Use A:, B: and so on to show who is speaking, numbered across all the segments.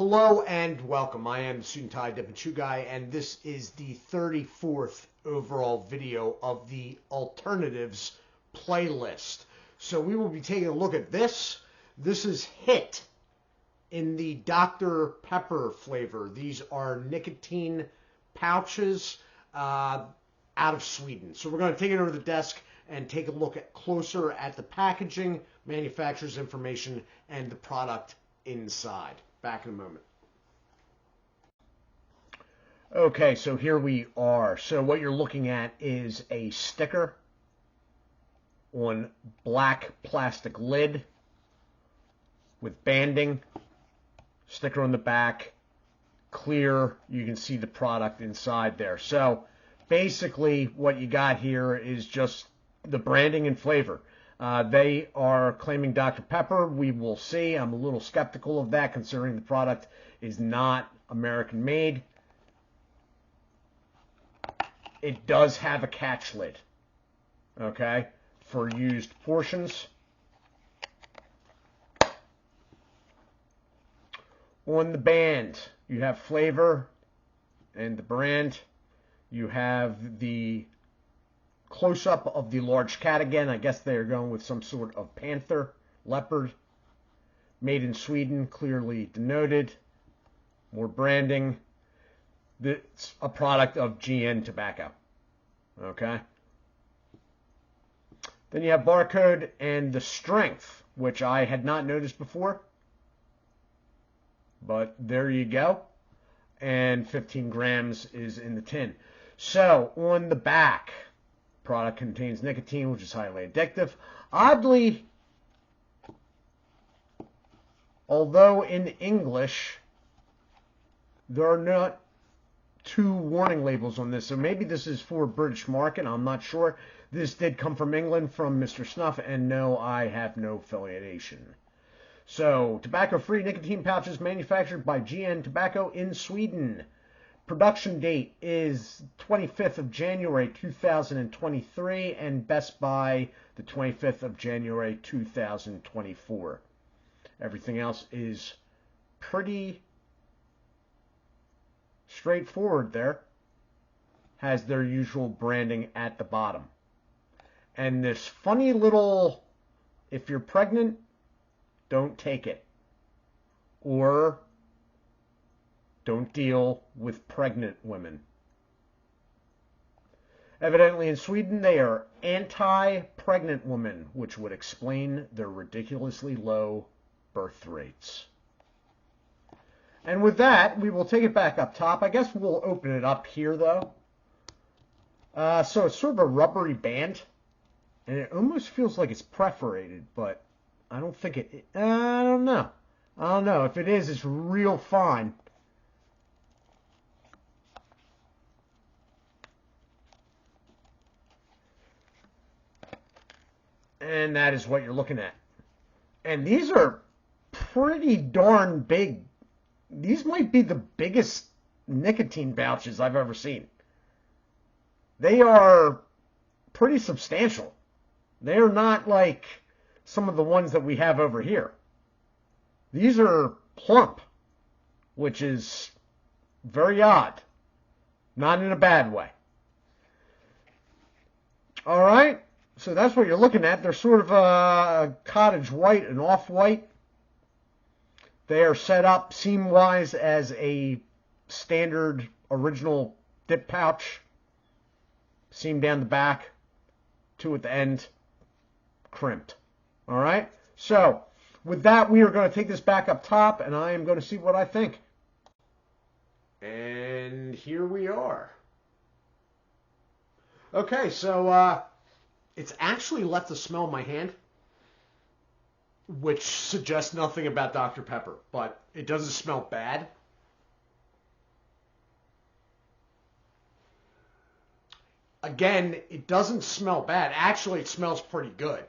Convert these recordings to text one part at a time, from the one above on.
A: Hello and welcome. I am the Suit&Tie Dip&ChewGuy, and this is the 34th overall video of the alternatives playlist. So we will be taking a look at this. This is HiT in the Dr. Pepper flavor. These are nicotine pouches out of Sweden. So we're going to take it over the desk and take a look closer at the packaging, manufacturer's information, and the product inside. Back in a moment. Okay, so here we are. So what you're looking at is a sticker on black plastic lid with banding, sticker on the back, clear, you can see the product inside there. So basically what you got here is just the branding and flavor. They are claiming Dr. Pepper. We will see. I'm a little skeptical of that considering the product is not American made. It does have a catch lid, okay, for used portions. On the band, you have flavor and the brand. You have the close-up of the large cat again. I guess they're going with some sort of panther, leopard. Made in Sweden, clearly denoted. More branding. It's a product of GN Tobacco. Okay. Then you have barcode and the strength, which I had not noticed before. But there you go. And 15 grams is in the tin. So, on the back, product contains nicotine, which is highly addictive. Oddly, although in English, there are not two warning labels on this, so maybe this is for British market, I'm not sure. This did come from England from Mr. Snuff, and no, I have no affiliation. So, tobacco-free nicotine pouches manufactured by GN Tobacco in Sweden. Production date is 25th of January 2023 and Best Buy the 25th of January 2024. Everything else is pretty straightforward there. Has their usual branding at the bottom. And this funny little, if you're pregnant, don't take it. Or don't deal with pregnant women. Evidently in Sweden they are anti-pregnant women, which would explain their ridiculously low birth rates. And with that, we will take it back up top. I guess we'll open it up here though. So it's sort of a rubbery band, and it almost feels like it's perforated, but I don't think it, I don't know. I don't know. If it is, it's real fine. And that is what you're looking at. And these are pretty darn big. These might be the biggest nicotine pouches I've ever seen. They are pretty substantial. They're not like some of the ones that we have over here. These are plump, which is very odd. Not in a bad way. All right. So that's what you're looking at. They're sort of a cottage white and off-white. They are set up seam-wise as a standard original dip pouch. Seam down the back, two at the end, crimped. All right? So with that, we are going to take this back up top, and I am going to see what I think. And here we are. Okay, so it's actually left a smell in my hand, which suggests nothing about Dr. Pepper, but it doesn't smell bad. Again, it doesn't smell bad. Actually, it smells pretty good.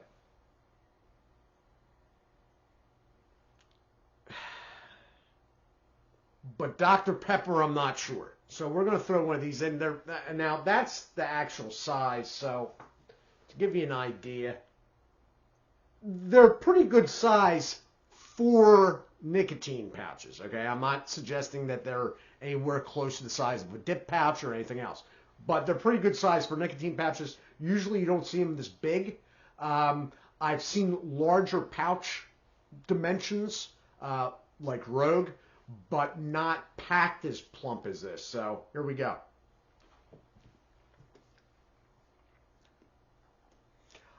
A: But Dr. Pepper, I'm not sure. So we're going to throw one of these in there. Now, that's the actual size, so to give you an idea, they're pretty good size for nicotine pouches. Okay, I'm not suggesting that they're anywhere close to the size of a dip pouch or anything else, but they're pretty good size for nicotine pouches. Usually you don't see them this big. I've seen larger pouch dimensions, like Rogue, but not packed as plump as this. So here we go.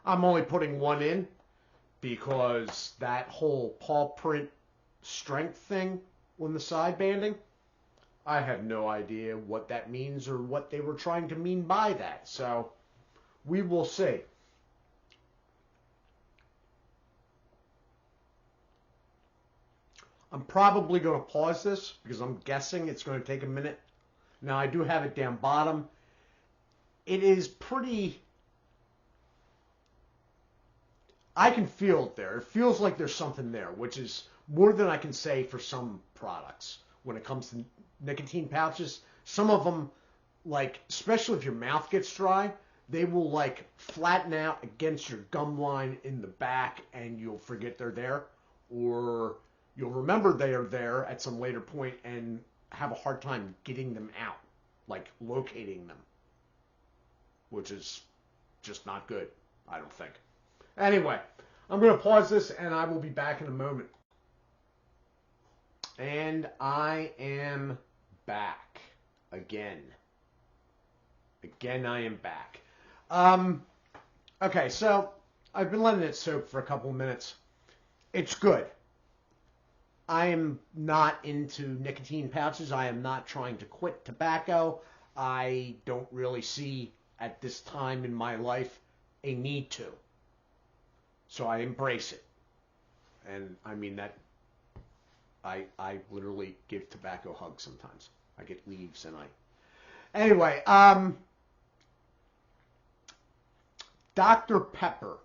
A: I'm only putting one in because that whole paw print strength thing on the side banding, I have no idea what that means or what they were trying to mean by that. So we will see. I'm probably going to pause this because I'm guessing it's going to take a minute. Now I do have it down bottom. It is pretty... I can feel it there. It feels like there's something there, which is more than I can say for some products when it comes to nicotine pouches. Some of them, like, especially if your mouth gets dry, they will, like, flatten out against your gum line in the back and you'll forget they're there. Or you'll remember they are there at some later point and have a hard time getting them out, like locating them, which is just not good, I don't think. Anyway, I'm going to pause this and I will be back in a moment. And I am back again. Again, I am back. Okay, so I've been letting it soak for a couple of minutes. It's good. I am not into nicotine pouches. I am not trying to quit tobacco. I don't really see at this time in my life a need to. So I embrace it. And I mean that I literally give tobacco hugs sometimes. I get leaves and I... Anyway, Dr. Pepper.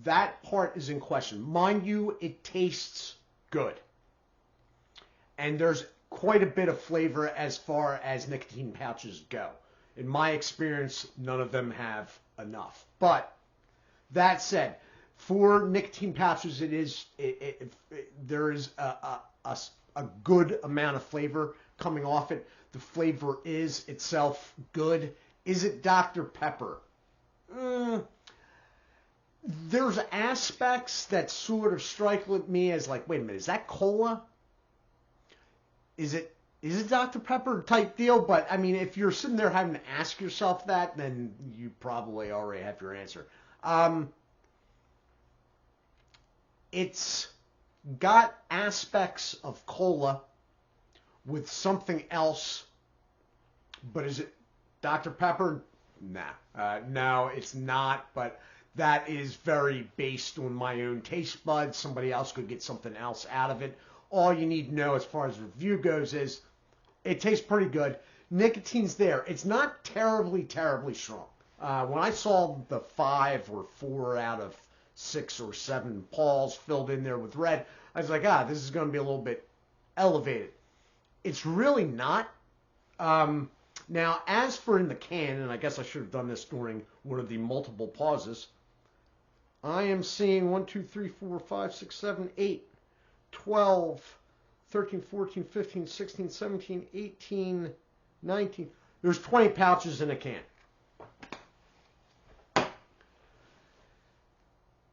A: That part is in question. Mind you, it tastes good. And there's quite a bit of flavor as far as nicotine pouches go. In my experience, none of them have enough. But that said, for nicotine pouches, there is a good amount of flavor coming off it. The flavor is itself good. Is it Dr. Pepper? There's aspects that sort of strike with me as like, wait a minute, is that cola? Is it Dr. Pepper type deal? But I mean, if you're sitting there having to ask yourself that, then you probably already have your answer. It's got aspects of cola with something else, but is it Dr. Pepper? Nah. No, it's not, but that is very based on my own taste buds. Somebody else could get something else out of it. All you need to know as far as review goes is it tastes pretty good. Nicotine's there. It's not terribly, terribly strong. When I saw the 5 or 4 out of 6 or 7 balls filled in there with red, I was like, this is going to be a little bit elevated. It's really not. Now, as for in the can, and I guess I should have done this during one of the multiple pauses, I am seeing 1, 2, 3, 4, 5, 6, 7, 8, 12, 13, 14, 15, 16, 17, 18, 19. There's 20 pouches in a can.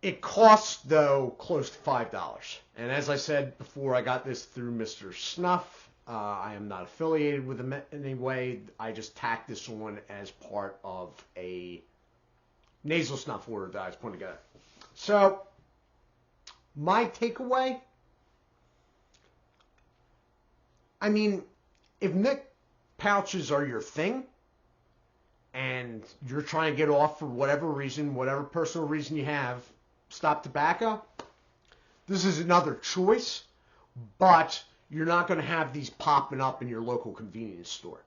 A: It costs, though, close to $5. And as I said before, I got this through Mr. Snuff. I am not affiliated with them in any way. I just tacked this on as part of a nasal snuff order that I was putting together. So, my takeaway, I mean, if Nick pouches are your thing, and you're trying to get off for whatever reason, whatever personal reason you have, stop tobacco, this is another choice, but you're not going to have these popping up in your local convenience store.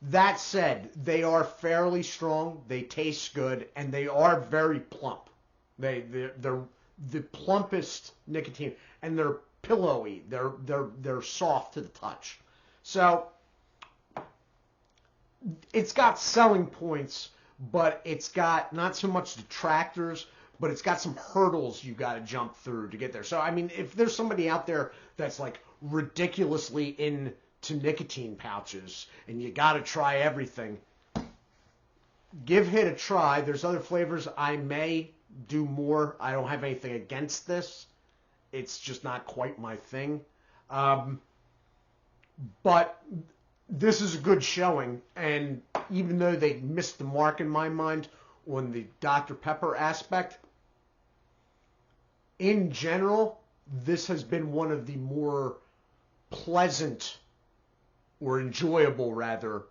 A: That said, they are fairly strong, they taste good, and they are very plump. They're the plumpest nicotine, and they're pillowy. They're soft to the touch. So it's got selling points, but it's got not so much detractors, but it's got some hurdles you got to jump through to get there. So, I mean, if there's somebody out there that's like ridiculously into nicotine pouches and you got to try everything, give HiT a try. There's other flavors I may do more. I don't have anything against this. It's just not quite my thing. But this is a good showing, and even though they missed the mark in my mind on the Dr. Pepper aspect, in general, this has been one of the more pleasant, or enjoyable rather,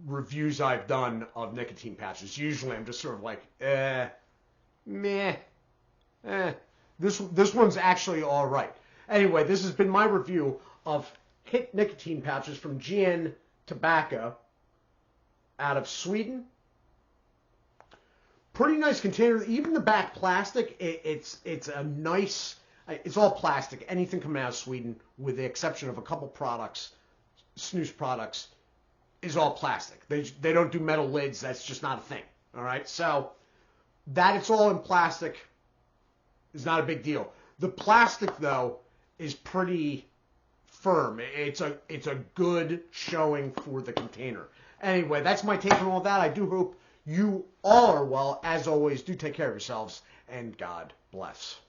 A: reviews I've done of nicotine patches. Usually I'm just sort of like, meh, This one's actually all right. Anyway, this has been my review of HiT nicotine pouches from GN Tobacco out of Sweden. Pretty nice container. Even the back plastic, it's a nice. It's all plastic. Anything coming out of Sweden, with the exception of a couple products, snus products, is all plastic. They don't do metal lids. That's just not a thing. All right. So that it's all in plastic is not a big deal. The plastic though is pretty firm. It's a good showing for the container. Anyway, that's my take on all that. I do hope you all are well. As always, do take care of yourselves, and God bless.